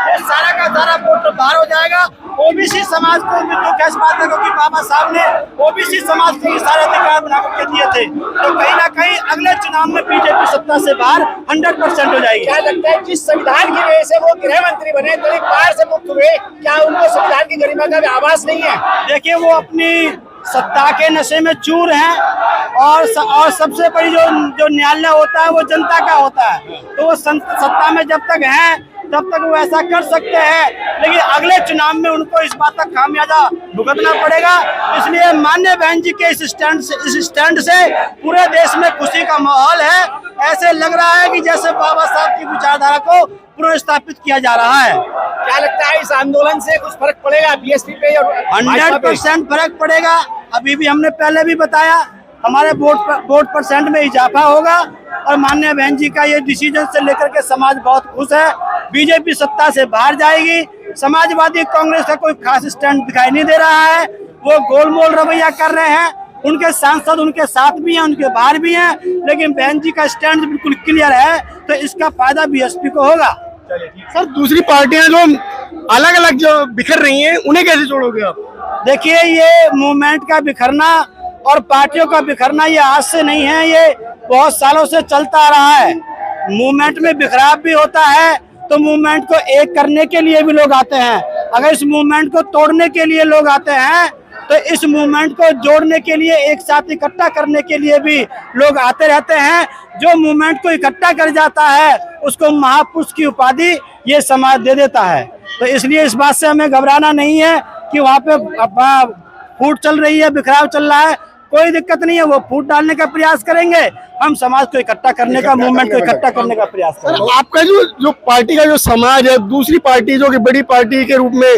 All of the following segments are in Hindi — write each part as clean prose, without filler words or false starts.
वो सारा का सारा वोट बाहर हो जाएगा। ओबीसी समाज को भी दुख है इस बात का, क्योंकि बाबा साहब ने ओबीसी समाज के सारे अधिकार बना करके दिए थे। तो कहीं ना कहीं अगले चुनाव में बीजेपी सत्ता से बाहर 100% हो जाएगी। क्या लगता है जिस संविधान की वजह से वो गृह मंत्री बने, तो बाहर से मुक्त हुए, क्या उनको संविधान की गरिमा का भी आभास नहीं है? देखिए, वो अपनी सत्ता के नशे में चूर हैं और सबसे बड़ी जो न्यायालय होता है वो जनता का होता है। तो वो सत्ता में जब तक हैं तब तक वो ऐसा कर सकते हैं, लेकिन अगले चुनाव में उनको इस बात का खामियाजा भुगतना पड़ेगा। इसलिए माननीय बहन जी के इस स्टैंड से पूरे देश में खुशी का माहौल है। ऐसे लग रहा है कि जैसे बाबा साहब की विचारधारा को पुनर्स्थापित किया जा रहा है। क्या लगता है इस आंदोलन से कुछ फर्क पड़ेगा बीएसपी पे? और 100% फर्क पड़ेगा। अभी भी हमने पहले भी बताया, हमारे वोट परसेंट में इजाफा होगा और माननीय बहन जी का ये डिसीजन से लेकर के समाज बहुत खुश है। बीजेपी सत्ता से बाहर जाएगी। समाजवादी कांग्रेस का कोई खास स्टैंड दिखाई नहीं दे रहा है। वो गोलमोल रवैया कर रहे हैं। उनके सांसद उनके साथ भी हैं, उनके बाहर भी हैं, लेकिन बहन जी का स्टैंड बिल्कुल क्लियर है। तो इसका फायदा बीएसपी को होगा। सर, दूसरी पार्टियां जो अलग अलग जो बिखर रही हैं, उन्हें कैसे जोड़ोगे आप? देखिए, ये मूवमेंट का बिखरना और पार्टियों का बिखरना ये आज से नहीं है, ये बहुत सालों से चलता आ रहा है। मूवमेंट में बिखराव भी होता है तो मूवमेंट को एक करने के लिए भी लोग आते हैं। अगर इस मूवमेंट को तोड़ने के लिए लोग आते हैं तो इस मूवमेंट को जोड़ने के लिए, एक साथ इकट्ठा करने के लिए भी लोग आते रहते हैं। जो मूवमेंट को इकट्ठा कर जाता है उसको महापुरुष की उपाधि ये समाज दे देता है। तो इसलिए इस बात से हमें घबराना नहीं है कि वहाँ पे फूट चल रही है, बिखराव चल रहा है, कोई दिक्कत नहीं है। वो फूट डालने का प्रयास करेंगे, हम समाज को इकट्ठा करने का, मूवमेंट को इकट्ठा करने का प्रयास करेंगे। आपका जो पार्टी का जो समाज है, दूसरी पार्टी जो कि बड़ी पार्टी के रूप में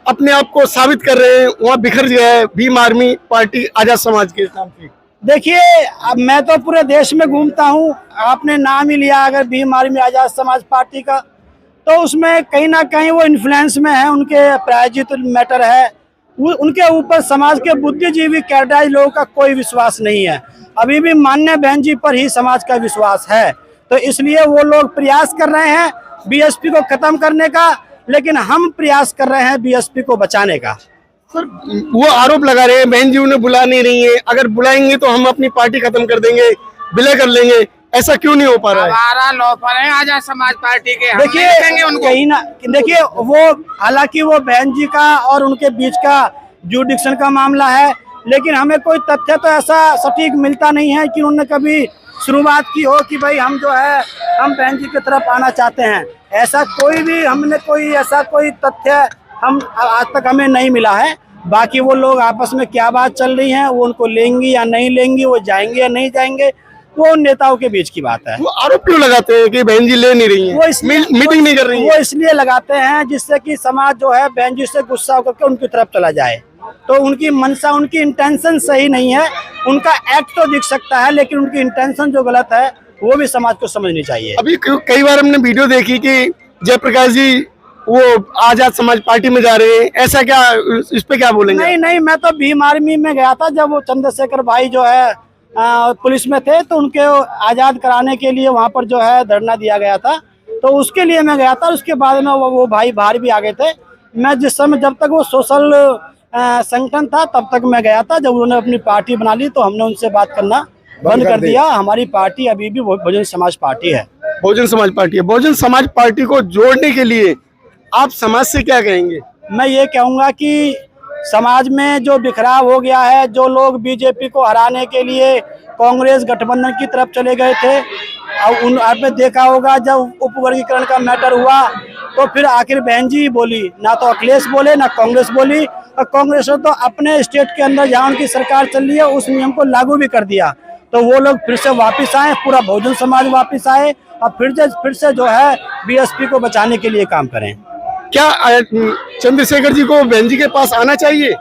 अपने आप को साबित कर रहे हैं, वहाँ बिखर गया है भीम आर्मी पार्टी आजाद समाज के नाम से। देखिए, अब मैं तो पूरे देश में घूमता हूँ। आपने नाम ही लिया अगर भीम आर्मी आजाद समाज पार्टी का, तो उसमें कहीं ना कहीं वो इन्फ्लुएंस में है, उनके प्रायोजित मैटर है। उनके ऊपर समाज के बुद्धिजीवी कैडर लोगों का कोई विश्वास नहीं है। अभी भी माननीय बहन जी पर ही समाज का विश्वास है। तो इसलिए वो लोग प्रयास कर रहे हैं बीएसपी को खत्म करने का, लेकिन हम प्रयास कर रहे हैं बीएसपी को बचाने का। सर, वो आरोप लगा रहे हैं बहन जी उन्हें बुला नहीं रही है, अगर बुलाएंगे तो हम अपनी पार्टी खत्म कर देंगे, विलय कर लेंगे। ऐसा क्यों नहीं हो पा रहा है? हमारा लॉफर है आजाद समाज पार्टी के। देखिए, कहीं ना देखिए, वो हालांकि वो बहन जी का और उनके बीच का जुडिक्शन का मामला है, लेकिन हमें कोई तथ्य तो ऐसा सटीक मिलता नहीं है कि उन्होंने कभी शुरुआत की हो कि भाई हम जो है हम बहन जी की तरफ आना चाहते हैं। ऐसा कोई ऐसा कोई तथ्य हम आज तक हमें नहीं मिला है। बाकी वो लोग आपस में क्या बात चल रही है, वो उनको लेंगी या नहीं लेंगी, वो जाएंगे या नहीं जाएंगे, वो उन नेताओं के बीच की बात है। वो आरोप क्यों लगाते हैं कि बहन जी ले नहीं रही हैं? वो मीटिंग नहीं कर रही है। वो इसलिए लगाते हैं जिससे कि समाज जो है बहन जी से गुस्सा होकर के उनकी तरफ चला जाए। तो उनकी मनसा, उनकी इंटेंशन सही नहीं है। उनका एक्ट तो दिख सकता है, लेकिन उनकी इंटेंशन जो गलत है वो भी समाज को समझनी चाहिए। अभी कई बार हमने वीडियो देखी कि जयप्रकाश जी वो आजाद समाज पार्टी में जा रहे हैं, ऐसा क्या, इस पे क्या बोलेंगे? नहीं, मैं तो भीम आर्मी में गया था जब वो चंद्रशेखर भाई जो है पुलिस में थे, तो उनके आजाद कराने के लिए वहाँ पर जो है धरना दिया गया था, तो उसके लिए मैं गया था। उसके बाद में वो भाई बाहर भी आ गए थे। मैं जिस समय, जब तक वो सोशल संगठन था तब तक मैं गया था। जब उन्होंने अपनी पार्टी बना ली तो हमने उनसे बात करना बंद कर दिया। हमारी पार्टी अभी भी बहुजन समाज पार्टी है। बहुजन समाज पार्टी है। बहुजन समाज पार्टी को जोड़ने के लिए आप समाज से क्या कहेंगे? मैं ये कहूँगा कि समाज में जो बिखराव हो गया है, जो लोग बीजेपी को हराने के लिए कांग्रेस गठबंधन की तरफ चले गए थे, और आपने देखा होगा जब उपवर्गीकरण का मैटर हुआ तो फिर आखिर बहन जी बोली, ना तो अखिलेश बोले ना कांग्रेस बोली। और कांग्रेस ने तो अपने स्टेट के अंदर जहाँ उनकी सरकार चल रही है उस नियम को लागू भी कर दिया। तो वो लोग फिर से वापस आए, पूरा बहुजन समाज वापस आए और फिर से जो है बीएसपी को बचाने के लिए काम करें। क्या चंद्रशेखर जी को बहन जी के पास आना चाहिए?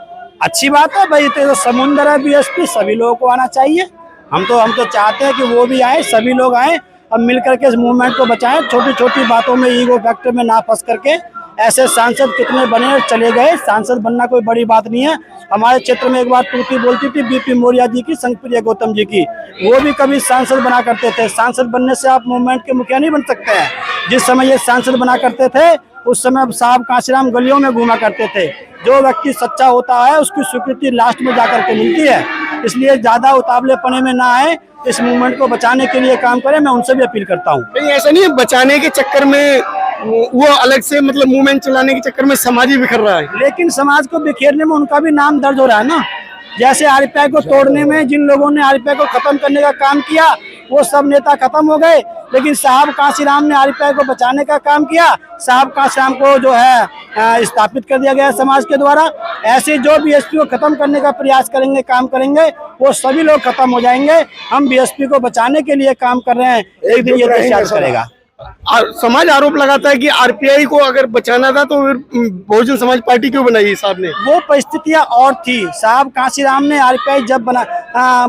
अच्छी बात है भाई, तो समुंदर है बीएसपी, सभी लोगों को आना चाहिए। हम तो चाहते हैं कि वो भी आए, सभी लोग आए और मिल करके इस मूवमेंट को बचाएं। छोटी छोटी बातों में, ईगो फैक्टर में ना फंस करके। ऐसे सांसद कितने बने और चले गए, सांसद बनना कोई बड़ी बात नहीं है। हमारे क्षेत्र में एक बार टूटी बोलती थी बीपी मौर्य जी की, संगप्रिया गौतम जी की, वो भी कभी सांसद बना करते थे। सांसद बनने से आप मूवमेंट के मुखिया नहीं बन सकते हैं। जिस समय ये सांसद बना करते थे उस समय साहब कांशीराम गलियों में घूमा करते थे। जो व्यक्ति सच्चा होता है उसकी स्वीकृति लास्ट में जाकर के मिलती है, इसलिए ज्यादा उतावले पने में ना आए, इस मूवमेंट को बचाने के लिए काम करें। मैं उनसे भी अपील करता हूँ। नहीं, ऐसा नहीं है, बचाने के चक्कर में वो अलग से मतलब मूवमेंट चलाने के चक्कर में समाज ही बिखर रहा है। लेकिन समाज को बिखेरने में उनका भी नाम दर्ज हो रहा है ना। जैसे आरपीआई को तोड़ने में जिन लोगों ने आरपीआई को खत्म करने का काम किया वो सब नेता खत्म हो गए, लेकिन साहब कांशीराम ने आरपीआई को बचाने का काम किया। साहब कांशीराम को जो है स्थापित कर दिया गया समाज के द्वारा। ऐसे जो बीएसपी को खत्म करने का प्रयास करेंगे, काम करेंगे, वो सभी लोग खत्म हो जाएंगे। हम बीएसपी को बचाने के लिए काम कर रहे हैं, एक दिन ये देश याद करेगा। समाज आरोप लगाता है कि आरपीआई को अगर बचाना था तो फिर बहुजन समाज पार्टी क्यों बनाई साहब ने? वो परिस्थितियां और थी। साहब कांशीराम ने आरपीआई जब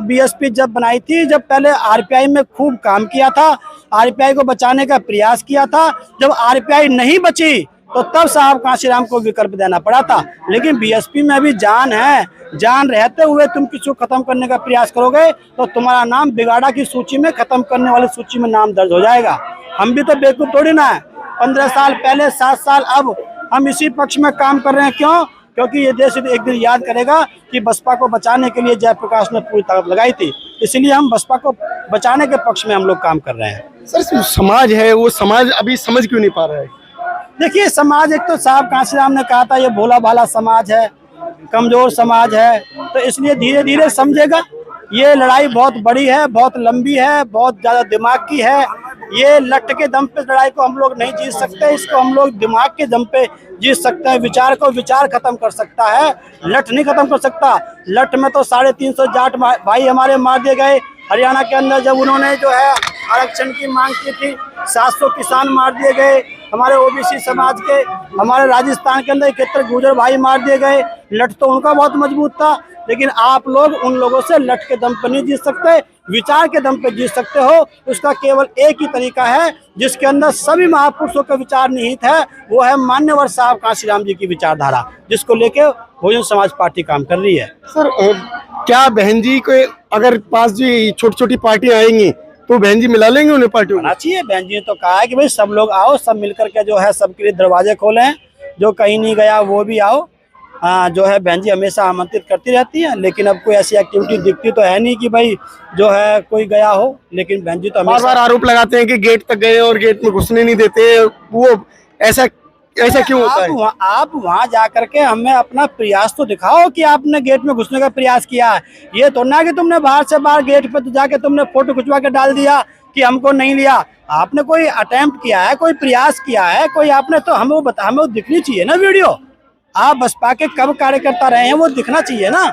बीएसपी जब बनाई थी, जब पहले आरपीआई में खूब काम किया था, आरपीआई को बचाने का प्रयास किया था। जब आरपीआई नहीं बची तो तब साहब कांशीराम को विकल्प देना पड़ा था। लेकिन बीएसपी में अभी जान है, जान रहते हुए तुम किसी को खत्म करने का प्रयास करोगे तो तुम्हारा नाम बिगाड़ा की सूची में, खत्म करने वाली सूची में नाम दर्ज हो जाएगा। हम भी तो बेवकूफ थोड़ी ना है। 15 साल पहले, 7 साल अब हम इसी पक्ष में काम कर रहे हैं। क्यों? क्योंकि ये देश एक दिन याद करेगा कि बसपा को बचाने के लिए जयप्रकाश ने पूरी ताकत लगाई थी, इसलिए हम बसपा को बचाने के पक्ष में हम लोग काम कर रहे हैं। सर, समाज है, वो समाज अभी समझ क्यों नहीं पा रहा है? देखिए, समाज एक तो साहब कांशीराम ने कहा था ये भोला भाला समाज है, कमजोर समाज है, तो इसलिए धीरे धीरे समझेगा। ये लड़ाई बहुत बड़ी है, बहुत लंबी है, बहुत ज्यादा दिमाग की है। ये लठ के दम पे लड़ाई को हम लोग नहीं जीत सकते, इसको हम लोग दिमाग के दम पे जीत सकते हैं। विचार को विचार खत्म कर सकता है, लठ नहीं खत्म कर सकता। लठ में तो 350 जाट भाई हमारे मार दिए गए। हरियाणा के अंदर जब उन्होंने जो है आरक्षण की मांग की थी, 700 किसान मार दिए गए हमारे ओबीसी समाज के। हमारे राजस्थान के अंदर 71 गुर्जर भाई मार दिए गए। लठ तो उनका बहुत मजबूत था, लेकिन आप लोग उन लोगों से लठ के दम पर नहीं जीत सकते, विचार के दम पे जीत सकते हो। उसका केवल एक ही तरीका है जिसके अंदर सभी महापुरुषों का विचार निहित है, वो है मान्यवर साहब कांशीराम जी की विचारधारा, जिसको लेके बहुजन समाज पार्टी काम कर रही है। सर, क्या बहन जी को अगर पास जी छोटी छोटी पार्टियां आएंगी तो बहन जी मिला लेंगे उन्हें पार्टियों में? चाहिए। बहन जी ने तो कहा है कि भाई सब लोग आओ, सब मिलकर के जो है सबके लिए दरवाजे खोले हैं। जो कहीं नहीं गया वो भी आओ। जो है बहन जी हमेशा आमंत्रित करती रहती है, लेकिन अब कोई ऐसी एक्टिविटी दिखती तो है नहीं कि भाई जो है कोई गया हो। लेकिन बहन जी तो बार बार आरोप लगाते हैं कि गेट तक गए और गेट में घुसने नहीं देते। वो ऐसा क्यों होता है? आप वहाँ जा करके हमें अपना प्रयास तो दिखाओ कि आपने गेट में घुसने का प्रयास किया है। ये तो ना कि तुमने बाहर से बाहर गेट पे तो जाके तुमने फोटो खिंचवा के डाल दिया कि हमको नहीं लिया। आपने कोई अटेम्प्ट किया है, कोई प्रयास किया है, कोई आपने तो हमें वो दिखनी चाहिए ना वीडियो। आप बसपा के कब कार्यकर्ता रहे हैं वो दिखना चाहिए ना।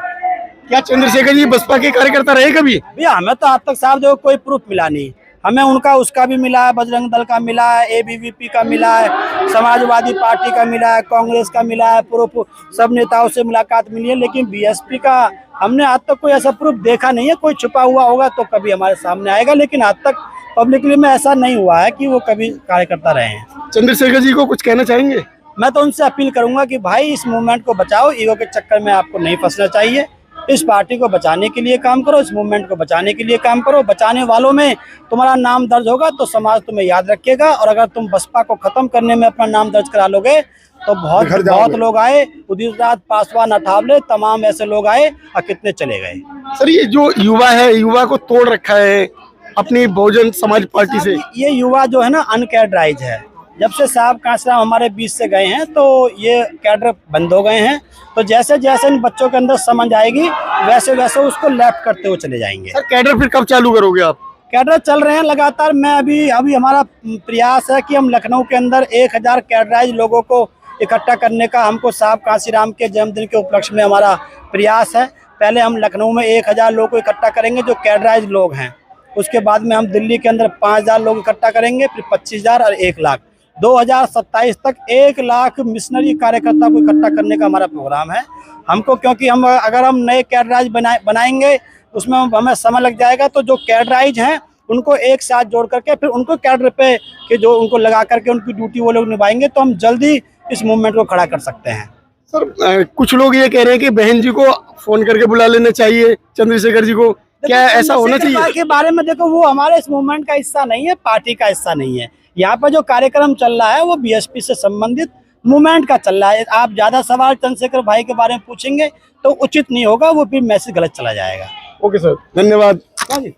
क्या चंद्रशेखर जी बसपा के कार्यकर्ता रहे कभी? भैया हमें तो आज तक साहब जो कोई प्रूफ मिला नहीं। हमें उनका उसका भी मिला है, बजरंग दल का मिला है, एबीवीपी का मिला है, समाजवादी पार्टी का मिला है, कांग्रेस का मिला है, प्रूफ सब नेताओं से मुलाकात मिली है। लेकिन बीएसपी का हमने आज तक कोई ऐसा प्रूफ देखा नहीं है। कोई छुपा हुआ होगा तो कभी हमारे सामने आएगा, लेकिन आज तक पब्लिकली में ऐसा नहीं हुआ है कि वो कभी कार्यकर्ता रहे हैं। चंद्रशेखर जी को कुछ कहना चाहेंगे? मैं तो उनसे अपील करूंगा कि भाई इस मूवमेंट को बचाओ, ईगो के चक्कर में आपको नहीं फंसना चाहिए। इस पार्टी को बचाने के लिए काम करो, इस मूवमेंट को बचाने के लिए काम करो। बचाने वालों में तुम्हारा नाम दर्ज होगा तो समाज तुम्हें याद रखेगा। और अगर तुम बसपा को खत्म करने में अपना नाम दर्ज करा लोगे तो बहुत लोग आए, उदित राज, पासवान, अठावले, तमाम ऐसे लोग आए और कितने चले गए। सर, ये जो युवा है, युवा को तोड़ रखा है अपनी बहुजन समाज पार्टी से। ये युवा जो है ना अनकैडराइज है। जब से साहब कांशीराम हमारे बीच से गए हैं तो ये कैडर बंद हो गए हैं। तो जैसे जैसे इन बच्चों के अंदर समझ आएगी वैसे वैसे उसको लेफ्ट करते हुए चले जाएंगे। सर, कैडर फिर कब चालू करोगे आप? कैडर चल रहे हैं लगातार। मैं अभी हमारा प्रयास है कि हम लखनऊ के अंदर 1000 कैडराइज लोगों को इकट्ठा करने का, हमको साहब कांशीराम के जन्मदिन के उपलक्ष्य में हमारा प्रयास है। पहले हम लखनऊ में 1000 लोगों को इकट्ठा करेंगे जो कैडराइज लोग हैं। उसके बाद में हम दिल्ली के अंदर 5000 लोग इकट्ठा करेंगे, फिर 25000 और 1 लाख। 2027 तक 1 लाख मिशनरी कार्यकर्ता को इकट्ठा करने का हमारा प्रोग्राम है हमको। क्योंकि अगर हम नए कैडराइज बनाएंगे उसमें हमें समय लग जाएगा। तो जो कैडराइज हैं उनको एक साथ जोड़ करके फिर उनको कैडर पे के जो उनको लगा करके उनकी ड्यूटी वो लोग निभाएंगे तो हम जल्दी इस मूवमेंट को खड़ा कर सकते हैं। सर, कुछ लोग ये कह रहे हैं कि बहन जी को फोन करके बुला लेना चाहिए, चंद्रशेखर जी को। क्या ऐसा होना चाहिए? के बारे में देखो, वो हमारे इस मूवमेंट का हिस्सा नहीं है, पार्टी का हिस्सा नहीं है। यहाँ पर जो कार्यक्रम चल रहा है वो बीएसपी से संबंधित मूवमेंट का चल रहा है। आप ज्यादा सवाल चंद्रशेखर भाई के बारे में पूछेंगे तो उचित नहीं होगा, वो फिर मैसेज गलत चला जाएगा। ओके सर, धन्यवाद। हाँ जी।